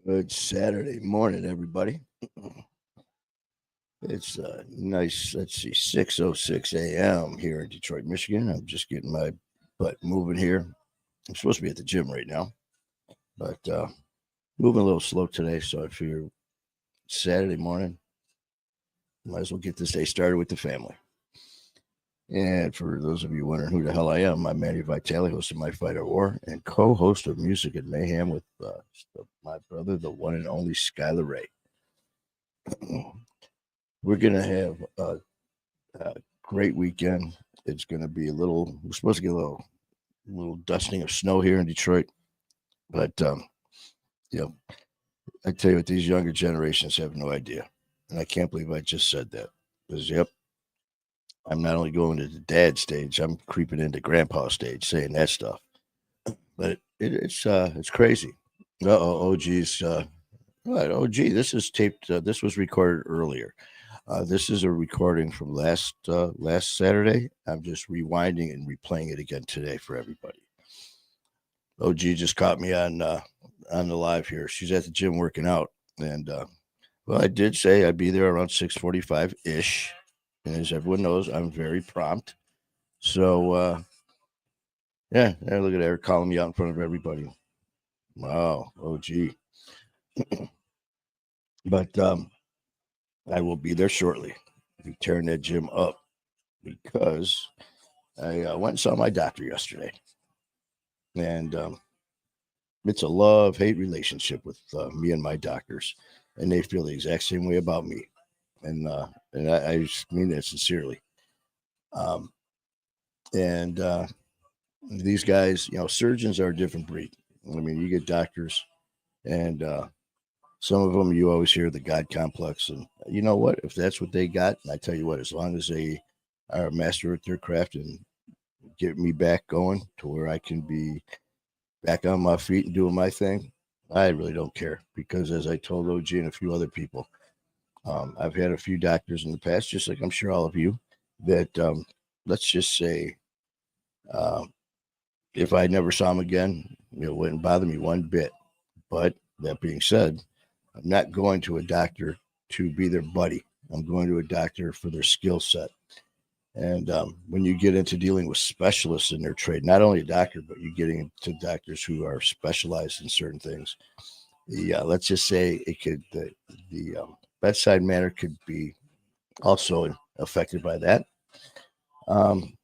Good Saturday morning, everybody. It's nice, let's see, 6:06 a.m. here in Detroit, Michigan. I'm just getting my butt moving here. I'm supposed to be at the gym right now, but moving a little slow today. So I figure Saturday morning, might as well get this day started with the family. And for those of you wondering who the hell I am, I'm Manny Vitale, host of My Fight or War, and co-host of Music and Mayhem with my brother, the one and only Skylar Ray. We're gonna have a great weekend. It's gonna be we're supposed to get a little dusting of snow here in Detroit, but you know, I tell you what, these younger generations have no idea, and I can't believe I just said that. Because I'm not only going to the dad stage, I'm creeping into grandpa stage saying that stuff. But it's crazy. Oh geez. Right. Oh gee, this is taped. This was recorded earlier. This is a recording from last Saturday. I'm just rewinding and replaying it again today for everybody. OG just caught me on the live here. She's at the gym working out, and well, I did say I'd be there around 6:45 ish. And as everyone knows, I'm very prompt. So yeah, look at her calling me out in front of everybody. Wow, OG. But I will be there shortly. Be tearing that gym up because I went and saw my doctor yesterday, and it's a love-hate relationship with me and my doctors, and they feel the exact same way about me, and I just mean that sincerely. Um, and these guys, surgeons are a different breed. I mean, you get doctors, and some of them you always hear the God complex, and you know what? If that's what they got, and I tell you what, as long as they are a master at their craft and get me back going to where I can be back on my feet and doing my thing, I really don't care. Because as I told OG and a few other people, I've had a few doctors in the past, just like I'm sure all of you, that let's just say, um, if I never saw them again, it wouldn't bother me one bit. But that being said, I'm not going to a doctor to be their buddy. I'm going to a doctor for their skill set. And when you get into dealing with specialists in their trade, not only a doctor, but you're getting into doctors who are specialized in certain things. Let's just say the bedside manner could be also affected by that. Um,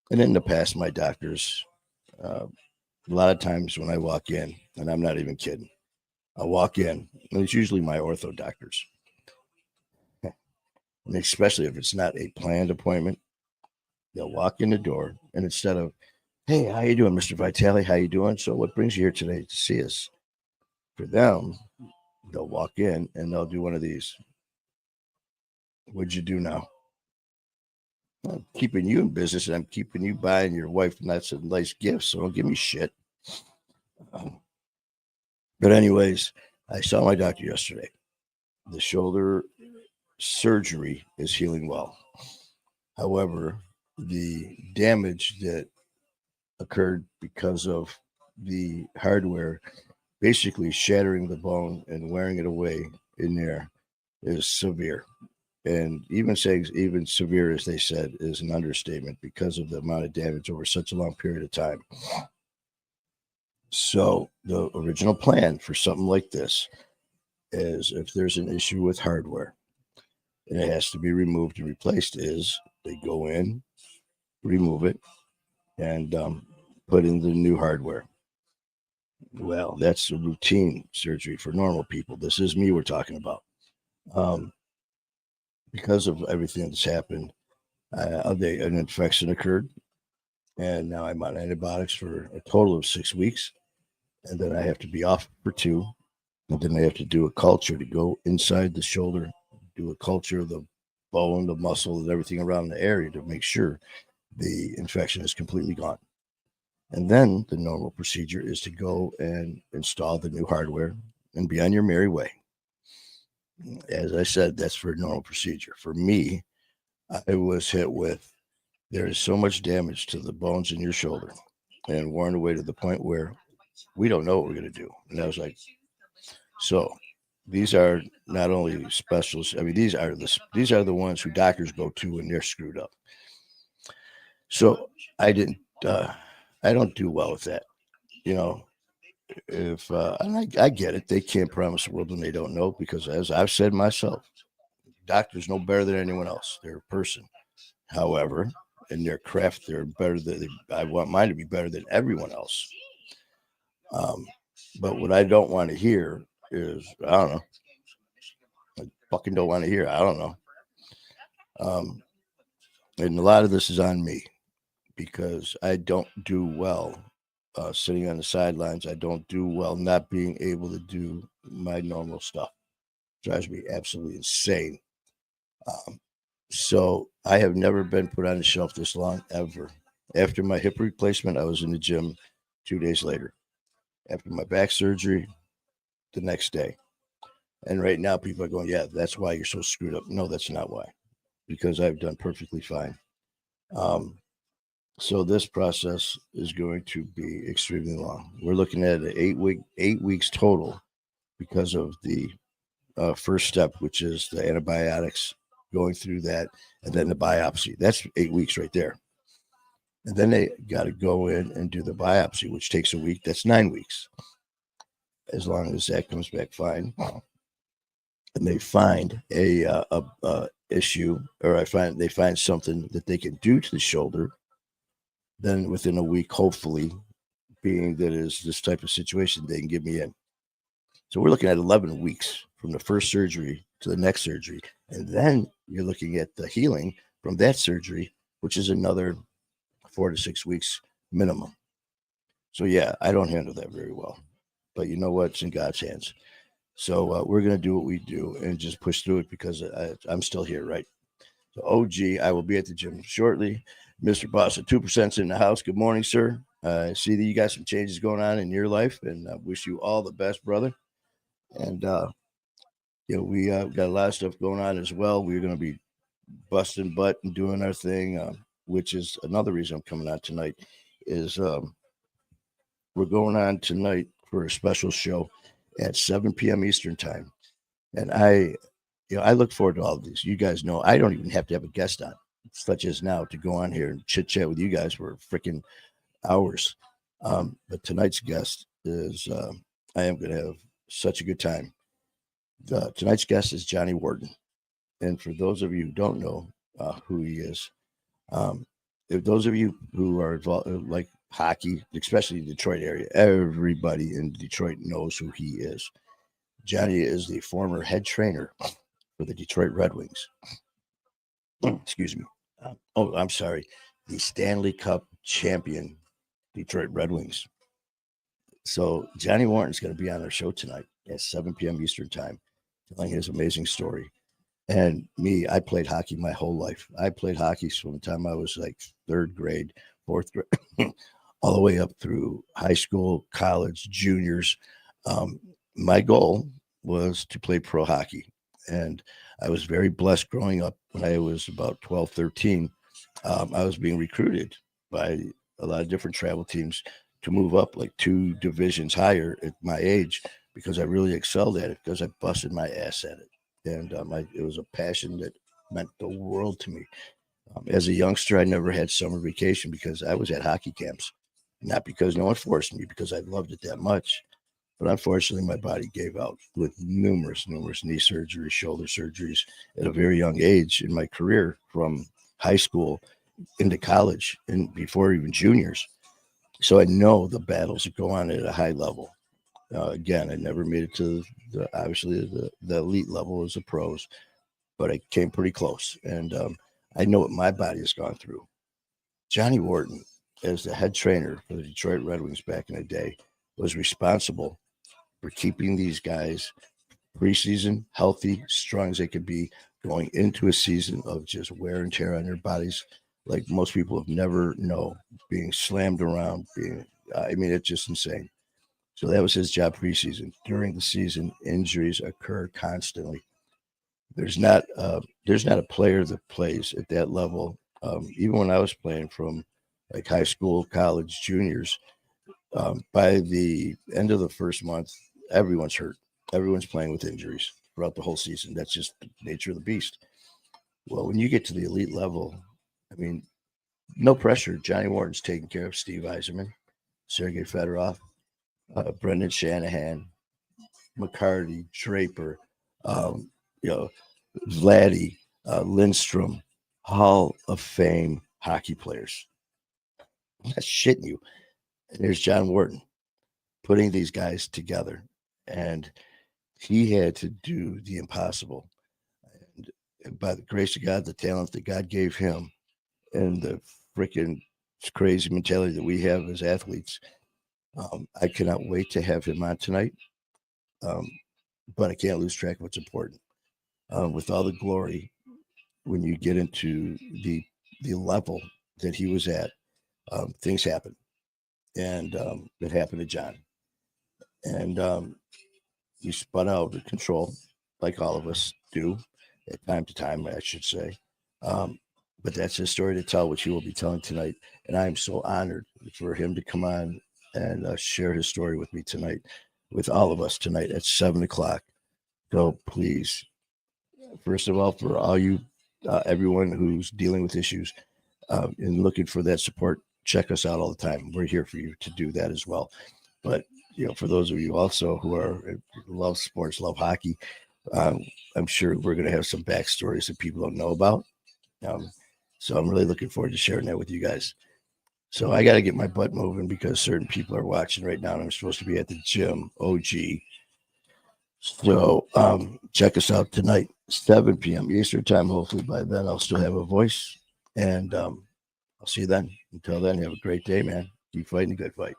and in the past, my doctors, a lot of times when I walk in, and I'm not even kidding, I walk in, and it's usually my ortho doctors, and especially if it's not a planned appointment, they'll walk in the door, and instead of, "Hey, how you doing, Mr. Vitale? How you doing? So, what brings you here today to see us?" For them, they'll walk in and they'll do one of these. What'd you do now? I'm keeping you in business, and I'm keeping you buying your wife lots of nice gifts. So don't give me shit. Um, But anyways, I saw my doctor yesterday. The shoulder surgery is healing well. However, the damage that occurred because of the hardware basically shattering the bone and wearing it away in there is severe. And even saying even severe, as they said, is an understatement because of the amount of damage over such a long period of time. So the original plan for something like this is if there's an issue with hardware and it has to be removed and replaced, is they go in, remove it, and put in the new hardware. Well, that's a routine surgery for normal people. This is me we're talking about. Um, because of everything that's happened, an infection occurred, and now I'm on antibiotics for a total of 6 weeks, and then I have to be off for two, and then they have to do a culture to go inside the shoulder, do a culture of the bone, the muscle, and everything around the area to make sure the infection is completely gone. And then the normal procedure is to go and install the new hardware and be on your merry way. As I said, that's for a normal procedure. For me, I was hit with there is so much damage to the bones in your shoulder and worn away to the point where we don't know what we're going to do. And I was like, So these are not only specialists. I mean, these are the ones who doctors go to when they're screwed up. So I didn't. I don't do well with that. You know, if and I get it, they can't promise the world when they don't know because, as I've said myself, doctors know better than anyone else. They're a person. However, in their craft, they're better than. I want mine to be better than everyone else. Um, but what I don't want to hear is, I don't know. I fucking don't want to hear. I don't know. Um, and a lot of this is on me because I don't do well sitting on the sidelines. I don't do well not being able to do my normal stuff. Drives me absolutely insane. Um, so I have never been put on the shelf this long ever. After my hip replacement, I was in the gym 2 days later. After my back surgery, the next day. And right now, people are going, "Yeah, that's why you're so screwed up." No, that's not why, because I've done perfectly fine. Um, so this process is going to be extremely long. We're looking at an 8 weeks total because of the first step, which is the antibiotics, going through that, and then the biopsy. That's 8 weeks right there. And then they got to go in and do the biopsy, which takes a week. That's 9 weeks, as long as that comes back fine. And they find a issue, or they find something that they can do to the shoulder. Then within a week, hopefully, being that is this type of situation, they can get me in. So we're looking at 11 weeks from the first surgery to the next surgery. And then you're looking at the healing from that surgery, which is another 4 to 6 weeks minimum. So, yeah, I don't handle that very well. But you know what? It's in God's hands. So we're going to do what we do and just push through it because I'm still here, right? So, OG, I will be at the gym shortly. Mr. Boss at 2%'s in the house. Good morning, sir. I see that you got some changes going on in your life, and I wish you all the best, brother. And we got a lot of stuff going on as well. We're going to be busting butt and doing our thing, which is another reason I'm coming on tonight. Is we're going on tonight for a special show at 7 p.m. Eastern time, and I look forward to all of these. You guys know I don't even have to have a guest on, such as now, to go on here and chit chat with you guys for freaking hours. But tonight's guest is I am going to have such a good time. Tonight's guest is Johnny Wharton. And for those of you who don't know who he is, if those of you who are involved, like hockey, especially the Detroit area, everybody in Detroit knows who he is. Johnny is the former head trainer for the Detroit Red Wings. Excuse me. I'm sorry. The Stanley Cup champion Detroit Red Wings. So Johnny Wharton's going to be on our show tonight at 7 p.m. Eastern time, telling his amazing story. And me, I played hockey my whole life. I played hockey from the time I was like third grade, fourth grade, all the way up through high school, college, juniors. My goal was to play pro hockey. And I was very blessed growing up when I was about 12, 13. I was being recruited by a lot of different travel teams to move up like 2 divisions higher at my age because I really excelled at it because I busted my ass at it. And it was a passion that meant the world to me. As a youngster, I never had summer vacation because I was at hockey camps, not because no one forced me, because I loved it that much. But unfortunately, my body gave out with numerous knee surgeries, shoulder surgeries at a very young age in my career, from high school into college and before even juniors. So I know the battles that go on at a high level. Again, I never made it to obviously the elite level as the pros, but I came pretty close. And I know what my body has gone through. Johnny Wharton, as the head trainer for the Detroit Red Wings back in the day, was responsible for keeping these guys preseason healthy, strong as they could be, going into a season of just wear and tear on their bodies, like most people have never known, being slammed around, it's just insane. So that was his job preseason. During the season, injuries occur constantly. There's not a player that plays at that level. Even when I was playing from like high school, college, juniors, by the end of the first month, everyone's hurt. everyone's playing with injuries throughout the whole season. That's just the nature of the beast. Well, when you get to the elite level, I mean, no pressure. Johnny Morton's taking care of Steve Yzerman, Sergei Fedorov, Brendan Shanahan, McCarty, Draper, um, you know, Vladdy, Lindstrom, Hall of Fame hockey players. I'm not shitting you. And there's John Wharton putting these guys together. And he had to do the impossible. And by the grace of God, the talent that God gave him, and the freaking crazy mentality that we have as athletes, I cannot wait to have him on tonight. But I can't lose track of what's important. With all the glory, when you get into the level that he was at, things happen, and it happened to John, and he spun out of control, like all of us do, at time to time, I should say. But that's his story to tell, which he will be telling tonight, and I am so honored for him to come on and share his story with me tonight, with all of us tonight at 7:00. So please, first of all, for all you, everyone who's dealing with issues and looking for that support, check us out all the time. We're here for you to do that as well. But for those of you also who are love sports, love hockey, I'm sure we're going to have some backstories that people don't know about. So I'm really looking forward to sharing that with you guys. So I got to get my butt moving because certain people are watching right now, and I'm supposed to be at the gym. OG. So check us out tonight, 7 p.m. Eastern time. Hopefully by then I'll still have a voice. And I'll see you then. Until then, have a great day, man. Keep fighting a good fight.